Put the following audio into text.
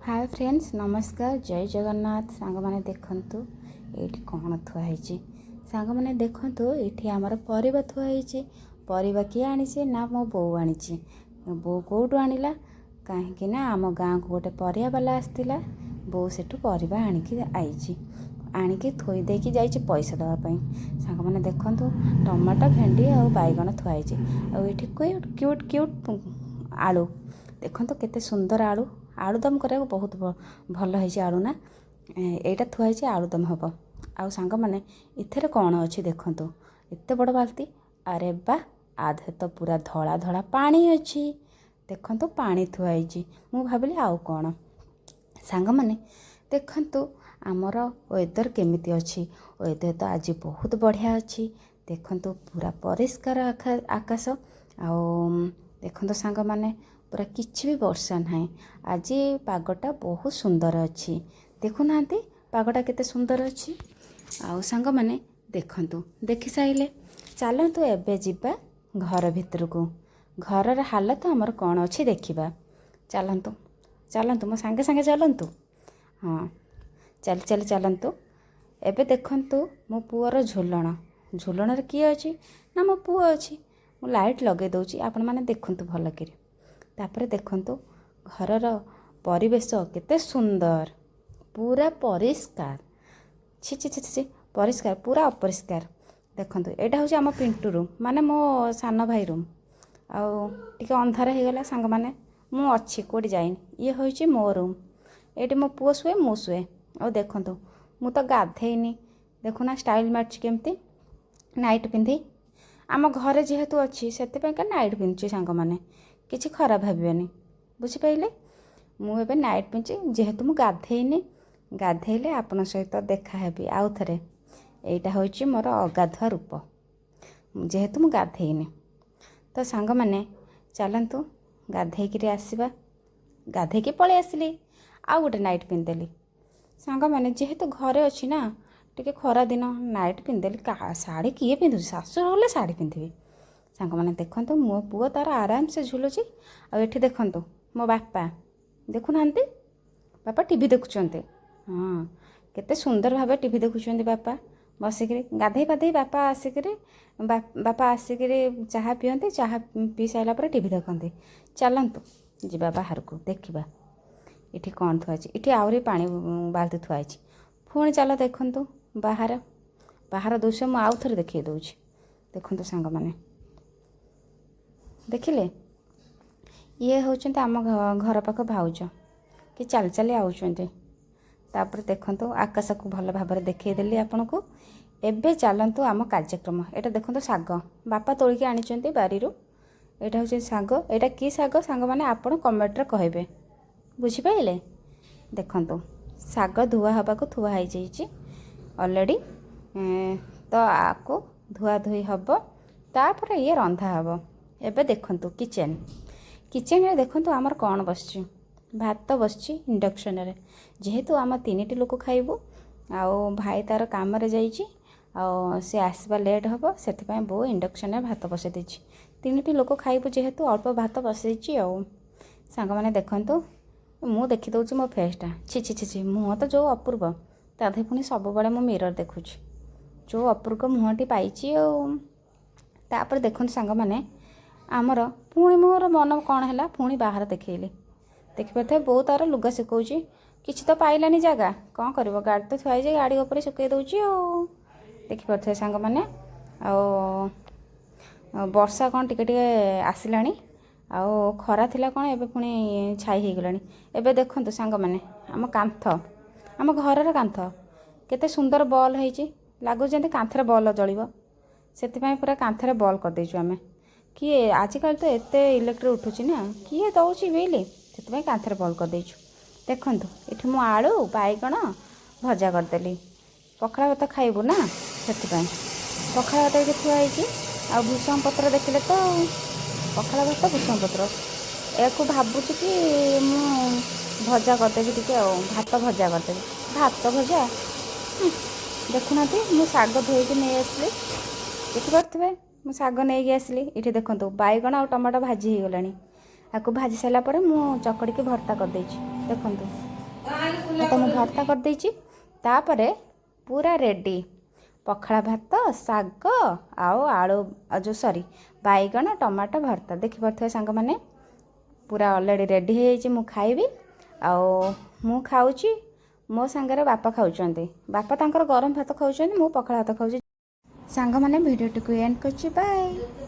Hi friends नमस्कार जय जगन्नाथ सांग माने देखंतु एठी कोन थुआ हैची सांग माने देखंतु एठी हमर परिबा थुआ हैची परिबा की आनी छी ना मो बो आनी छी बो कोटू आनिला काहे कि ना हम गां को गोटे परिया वाला आस्तिला बो सेठू परिबा आनी की आईची आनी की थोई दे की जाईची पैसा दवा पई सांग माने देखंतु टमाटो भेंडी आ बैगण थुआ हैची आ एठी क्यूट क्यूट आलू देखंतु केते सुंदर आलू आलुदम करा बहुत भल है आलू ना एटा थुआ है आलुदम हम आउ सांग मैंने इथे कौन अच्छी देखु एत बड़ बाल्टी अरे बा आधे तो पूरा धला धला पानी अच्छी देखु पानी थुआई मु भाविली आउ कौन सांग मैंने देखु आमर वेदर केमिति अच्छी वेदर तो आज बहुत बढ़िया अच्छी देखु पूरा परिष्कार आकाश आ देखु सांग मैंने पूरा किछि भी वर्षा ना आज पागटा बहुत सुंदर अच्छी देखुना पागटा केते सुंदर अच्छी आउ सांग माने देखंतु देखि साइले चलतु एबे जिबा घर भितर को घर हालत हमर कौन अच्छी देखिबा चलतु चलतु मो संगे संगे चलतु हाँ चल चल चलतु एबे देखंतु मो पुअर झोलण झोलण किए अच्छी ना मो पुओ अच्छी मु लाइट लगे दउची आपण माने देखंतु भल करे तापरे देखंतु घरर परिवेश केते सुंदर पूरा परिष्कार छी छी छी छी परिष्कार पूरा अपरिष्कार देखंतु एटा होची आम पिंटू रूम माने मो सान भाई रूम आउ टिके अंधार हो गला सांग माने मु अच्छी कोडी जाइनी ये होची मो रूम एटी मो पुओ सुए मु सुए आ देखंतु मु तो गाधेइनी देखुना स्टाइल मारची केमती नाइट पिंधि आम घरे जेहेतु अच्छी सेते पे का नाइट पिंधची सांग माने किसी खराब भावियोनी बुझिपारे मुझे नाइट पिंधि जेहेतु मु गाधेइनी गाधेले आपण सहित देखा हेबी आउ थरे एटा होची मोर अगाधुआ रूप जेहेतु मु गाधेइनी तो सांग माने चलतु गाधेकी आसवा गाधेकी पळै आसिली आउ गोटे नाइट पिंधिदेली सांग माने जेहेतु घरे अच्छी ना टिके खरा दिन नाइट पिंधिदेली शाढ़ी किए पिंधु शाशु होले शाढ़ी पिंधिबी सांग माने देखंतु मो पुओ तार आराम से झुलुची आ एठी देखंतु मो बापा देखुना बापा टीवी देखुचंते हाँ केते सुंदर भाबे टीवी देखुचंते बापा बसिकरी गाधे पाधे बापा आसिकरी बापा आसिकरी चाहा पियंते चाहा पी साइला पर टीवी देखंते चलंतु जिबा बाहर को देखिबा इठी कौन थुआची इठी आउरी पानी बाल्टी थुआची पुणी चल देखंतु बाहर बाहर दृश्य मु आउ थरे देखै दउची देखंतु सांग माने देखिले ये होचंते आम घर पाख भाउज कि चल चली आउचंते तापर देखंतु आकाश को भल भाबरे देखैदेली आपन को एबे चलंतु आम कार्यक्रम एटा देखंतु साग बापा तोलिकी आनिचंते बारी रो एटा होचे साग एटा की साग सांग माने आपन कमेंट रे कहबे बुझि पाइले देखंतु साग धुआ हबा को थुआ हाई जाईची ऑलरेडी तो आको धुआ धुई हबो तापर ये रंधा हबो एबे देखंतु किचन किचन रे देखंतु आमर कौन बसची भात बसची इंडक्शन रे जेहेतु आम तीनिटी लोक खाइबु आउ भाई तार काम रे जाईची आ से आसबा लेट हबो सेति पय बो इंडक्शन रे भात बसे देची तीनिटी लोक खाइबु जेहेतु अल्प भात बसेची आ सांग माने देखंतु मु देखि दउची मो फेसटा छी छी छी छी मुह तो जो अपूर्व ताधे पुनी सब बळे मो मिरर देखुची जो अपूर्व मुहटी पाइची आ तापर देखंतु सांग माने आमर पुणी मोर मन कौन है पुणी बाहर देखिली देखिपे बो तार लुगा सुकाउची किछि तो पाइलानी जगह कौन कर गाड़ी तो थुआई गाड़ी उपर सुकई दउची देखिपे सांग माने वर्षा कौन टिके टिके आसिलानी आउ खरा थिला कौन एबे पुणी छाई हो गलानी एबे देखंतु सांग माने आम कांथ आम घरर कांथ केते सुंदर बॉल होईची लागु जंते कांथरे बॉल जळिबो सेति पूरा कांथरे बॉल कर देइछु आमे किए आजिकल तो एते इलेक्ट्रिक उठुची ना किए दौची बिल से कांथरे बॉल कर देइछु देखंतु एठी मु आलू बैगण भजा करदेली पखड़ा भात खाइबु ना से पखड़ा भात ये थुआई आ भूषण पत्र देखिले तो पखड़ा भात भूषण पत्र या भावुची कि मु भजा करदेवी टिके भात भजा करदेवी भात भजा देखुना मु शाग धोईकी नहीं आसली देखिपे मु शाग नहीं आसली ये देखो बैगण आ टमाटो भाजी हो गलानी आपको भाजी सारा पर मु चकड़ी की भर्ता कर देखो तो ମୁଁ ଭର୍ତ୍ତା କରିଦେଇଛି। ତାପରେ ପୁରା ରେଡ଼ି ପଖାଳ ଭାତ ଶାଗ ଆଉ ଆଳୁ ଯେଉଁ ବାଇଗଣ ଟମାଟୋ ଭର୍ତ୍ତା ଦେଖିପାରୁଥିବେ ସାଙ୍ଗମାନେ ପୁରା ଅଲରେଡ଼ି ରେଡ଼ି ହେଇଯାଇଛି। ମୁଁ ଖାଇବି ଆଉ ମୁଁ ଖାଉଛି, ମୋ ସାଙ୍ଗରେ ବାପା ଖାଉଛନ୍ତି। ବାପା ତାଙ୍କର ଗରମ ଭାତ ଖାଉଛନ୍ତି, ମୁଁ ପଖାଳ ଭାତ ଖାଉଛି। ସାଙ୍ଗମାନେ ଭିଡ଼ିଓଟିକୁ ଏଣ୍ଡ କରୁଛି, ବାଏ।